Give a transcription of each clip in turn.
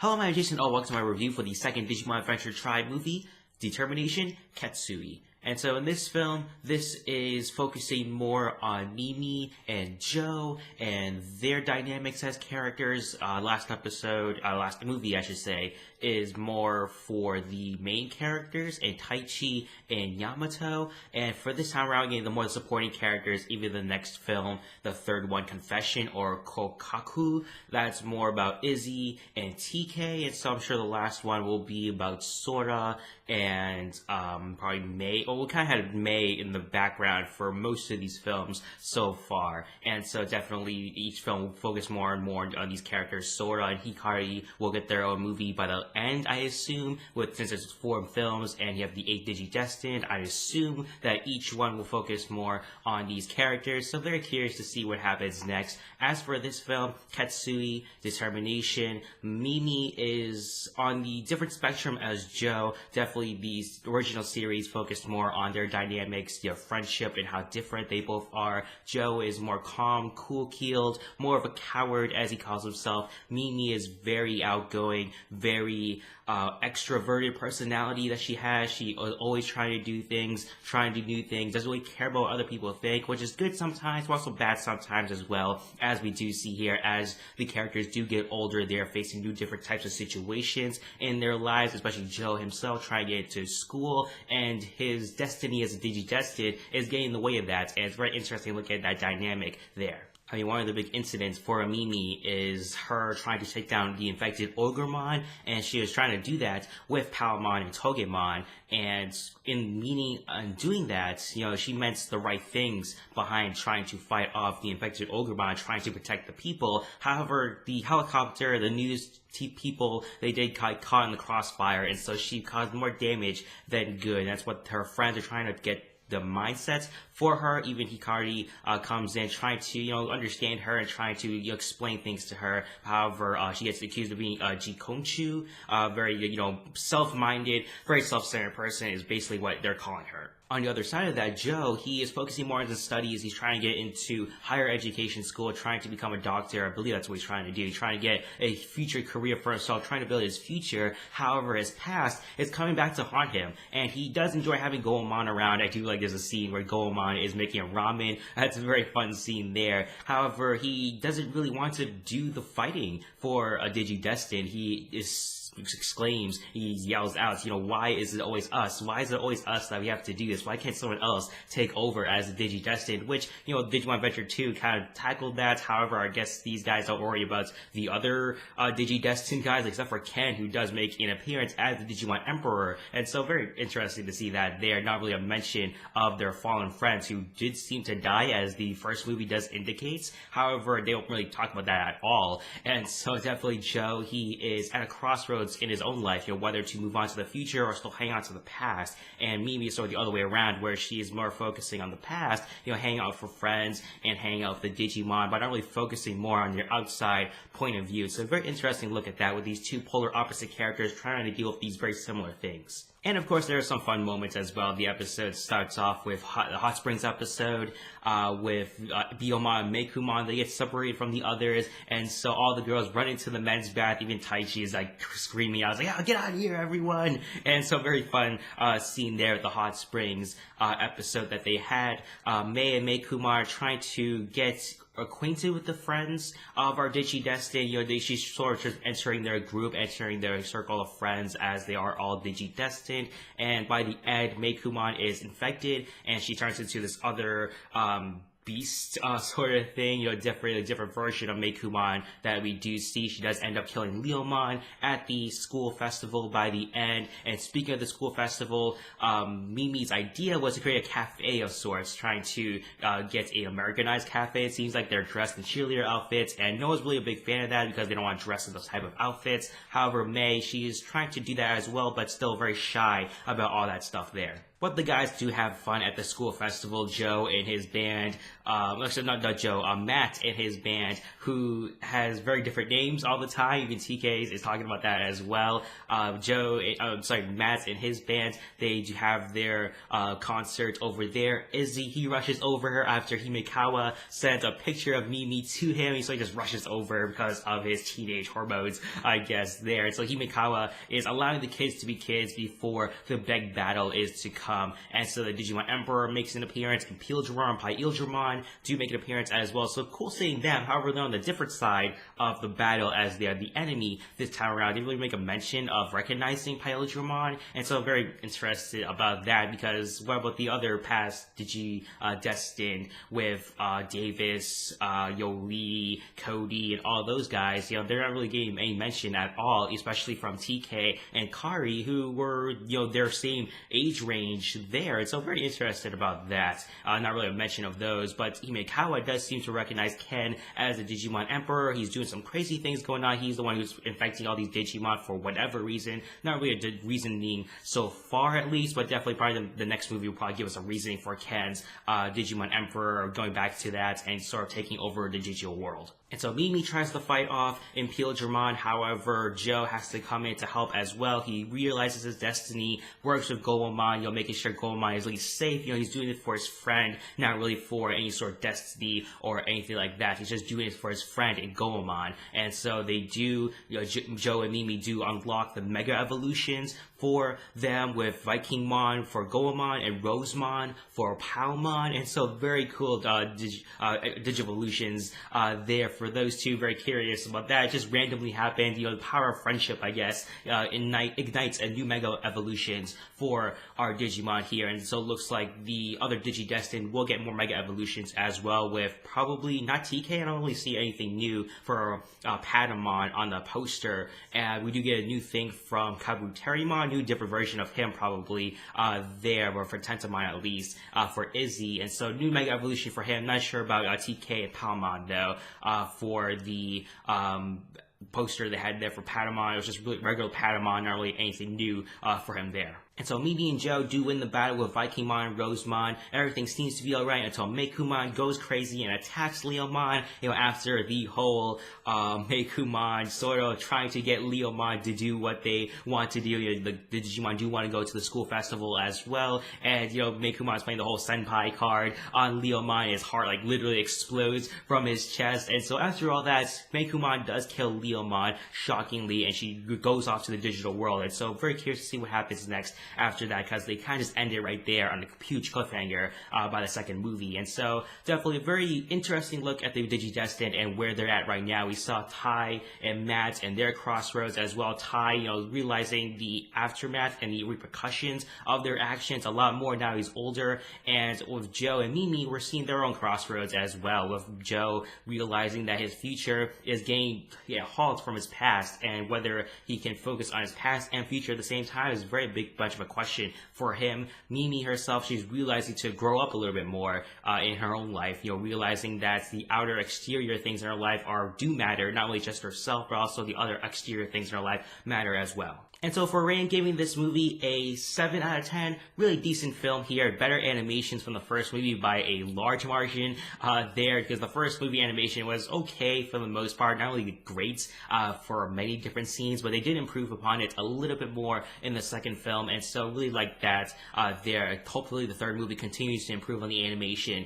Hello, my Jason. Welcome to my review for the second Digimon Adventure Tribe movie, Determination, Ketsui. And so in this film, this is focusing more on Mimi and Joe and their dynamics as characters. Last movie, I should say, is more for the main characters and Taichi and Yamato. And for this time around, again, the more supporting characters, even the next film, the third one, Confession or Kokaku, that's more about Izzy and TK. And so I'm sure the last one will be about Sora and probably May. Well, we kind of had May in the background for most of these films so far, and so definitely each film will focus more and more on these characters. Sora and Hikari will get their own movie by the end, I assume, since there's 4 films and you have the 8 Digi-Destined. I assume that each one will focus more on these characters, so very curious to see what happens next. As for this film, Ketsui, Determination, Mimi is on the different spectrum as Joe. Definitely the original series focused more on their dynamics, their friendship, and how different they both are. Joe is more calm, cool-keeled, more of a coward, as he calls himself. Mimi is very outgoing, very extroverted personality that she has. She is always trying to do things, trying to do new things, doesn't really care about what other people think, which is good sometimes, but also bad sometimes as well, as we do see here. As the characters do get older, they're facing new different types of situations in their lives, especially Joe himself trying to get into school, and his destiny as a Digi-Destined is getting in the way of that, and it's very interesting to look at that dynamic there. I mean, one of the big incidents for Mimi is her trying to take down the infected Ogremon, and she was trying to do that with Palmon and Togemon, and in doing that, you know, she meant the right things behind trying to fight off the infected Ogremon, trying to protect the people. However, the helicopter, the news people, they did get caught in the crossfire, and so she caused more damage than good. That's what her friends are trying to get the mindsets for her. Even Hikari comes in trying to, understand her and trying to explain things to her. However, she gets accused of being Jikonchu, very, self-minded, very self-centered person is basically what they're calling her. On the other side of that, Joe, he is focusing more on his studies. He's trying to get into higher education school, trying to become a doctor. I believe that's what he's trying to do. He's trying to get a future career for himself, trying to build his future. However, his past is coming back to haunt him, and he does enjoy having Goemon around. I do like there's a scene where Goemon is making a ramen. That's a very fun scene there. However, he doesn't really want to do the fighting for a Digi-Destined. He exclaims, he yells out, why is it always us? Why is it always us that we have to do this? Why can't someone else take over as a Digi-Destined? Which, Digimon Adventure 2 kind of tackled that. However, I guess these guys don't worry about the other Digi-Destined guys, except for Ken, who does make an appearance as the Digimon Emperor. And so very interesting to see that they're not really a mention of their fallen friends who did seem to die, as the first movie does indicate. However, they don't really talk about that at all. And so definitely Joe, he is at a crossroads in his own life, whether to move on to the future or still hang on to the past. And Mimi is sort of the other way around, where she is more focusing on the past, hanging out with friends and hanging out with the Digimon, but not really focusing more on your outside point of view. So a very interesting look at that with these two polar opposite characters trying to deal with these very similar things. And of course, there are some fun moments as well. The episode starts off with the Hot Springs episode, with Biyomon and Meikumon. They get separated from the others, and so all the girls run into the men's bath. Even Taichi is like screaming out, get out of here, everyone! And so very fun scene there at the Hot Springs episode that they had. Mei and Meikumon are trying to get acquainted with the friends of our Digi-Destined. She's sort of just entering their group, entering their circle of friends, as they are all Digi-Destined. And by the end, Meikumon is infected, and she turns into this other beast sort of thing, a different version of Meikumon that we do see. She does end up killing Leomon at the school festival by the end. And speaking of the school festival, Mimi's idea was to create a cafe of sorts, trying to get an Americanized cafe. It seems like they're dressed in cheerleader outfits, and no one's really a big fan of that because they don't want to dress in those type of outfits. However, Mei, she is trying to do that as well, but still very shy about all that stuff there. But the guys do have fun at the school festival. Joe and his band, actually not Joe, Matt and his band, who has very different names all the time. Even TK is talking about that as well. Matt and his band, they have their concert over there. Izzy, he rushes over her after Himekawa sends a picture of Mimi to him, so he just rushes over because of his teenage hormones, I guess, there. So Himekawa is allowing the kids to be kids before the big battle is to come. And so the Digimon Emperor makes an appearance, and Pilgrimon and Paildramon do make an appearance as well. So cool seeing them. However, they're on the different side of the battle as they are the enemy this time around. They really make a mention of recognizing Paildramon, and so I'm very interested about that, because what about the other past Destined with Davis, Yoli, Cody, and all those guys? They're not really getting any mention at all, especially from TK and Kari, who were, their same age range there. And so I'm very interested about that. Not really a mention of those, but Himekawa does seem to recognize Ken as the Digimon Emperor. He's doing some crazy things going on. He's the one who's infecting all these Digimon for whatever reason. Not really a reasoning so far, at least, but definitely probably the next movie will probably give us a reasoning for Ken's Digimon Emperor, going back to that and sort of taking over the digital world. And so Mimi tries to fight off Impeliodramon. However, Joe has to come in to help as well. He realizes his destiny, works with Goemon, making sure Goemon is at least safe. He's doing it for his friend, not really for any sort of destiny or anything like that. He's just doing it for his friend in Goemon. And so they do, Joe and Mimi do unlock the Mega Evolutions for them, with Vikingmon for Goemon and Rosemon for Palmon. And so very cool Digivolutions there for those two. Very curious about that. It just randomly happened. The power of friendship, I guess, ignites a new Mega Evolutions for our Digimon here. And so it looks like the other Digidestined will get more Mega Evolutions as well, with probably not TK. I don't really see anything new for Patamon on the poster. And we do get a new thing from Kabuterimon, new different version of him probably there, or for Tentamon at least, for Izzy. And so new Mega Evolution for him. Not sure about TK and Palmon though, for the poster they had there for Patamon. It was just really regular Patamon, not really anything new for him there. And so Mimi and Joe do win the battle with Vikingmon and Rosemon. Everything seems to be alright until Meikumon goes crazy and attacks Leomon, after the whole Meikumon sort of trying to get Leomon to do what they want to do. The Digimon do want to go to the school festival as well. And, Meikumon is playing the whole Senpai card on Leomon. His heart, literally explodes from his chest. And so after all that, Meikumon does kill Leomon, shockingly, and she goes off to the digital world. And so very curious to see what happens next after that, because they kind of just ended right there on a huge cliffhanger by the second movie. And so definitely a very interesting look at the Digidestined and where they're at right now. We saw Tai and Matt and their crossroads as well. Tai, realizing the aftermath and the repercussions of their actions a lot more now he's older. And with Joe and Mimi, we're seeing their own crossroads as well, with Joe realizing that his future is getting halt from his past, and whether he can focus on his past and future at the same time is a very big bunch of a question for him. Mimi herself, she's realizing to grow up a little bit more in her own life, realizing that the outer exterior things in her life do matter, not only just herself, but also the other exterior things in her life matter as well. And so for Rain, giving this movie a 7 out of 10, really decent film here. Better animations from the first movie by a large margin there, because the first movie animation was okay for the most part, not really great for many different scenes, but they did improve upon it a little bit more in the second film. And so really like that there. Hopefully the third movie continues to improve on the animation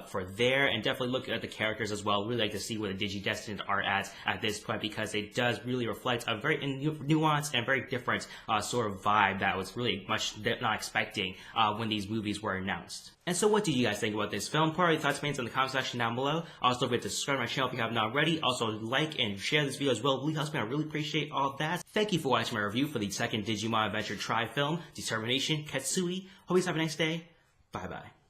for there, and definitely look at the characters as well. Really like to see where the Digidestined are at this point, because it does really reflect a very nuanced and very different sort of vibe that was really much not expecting when these movies were announced. And so what did you guys think about this film? Put your thoughts in the comment section down below. Also, don't forget to subscribe to my channel if you have not already. Also, like and share this video as well. It really helps me. I really appreciate all of that. Thank you for watching my review for the second Digimon Adventure Tri film, Determination, Ketsui. Hope you have a nice day. Bye-bye.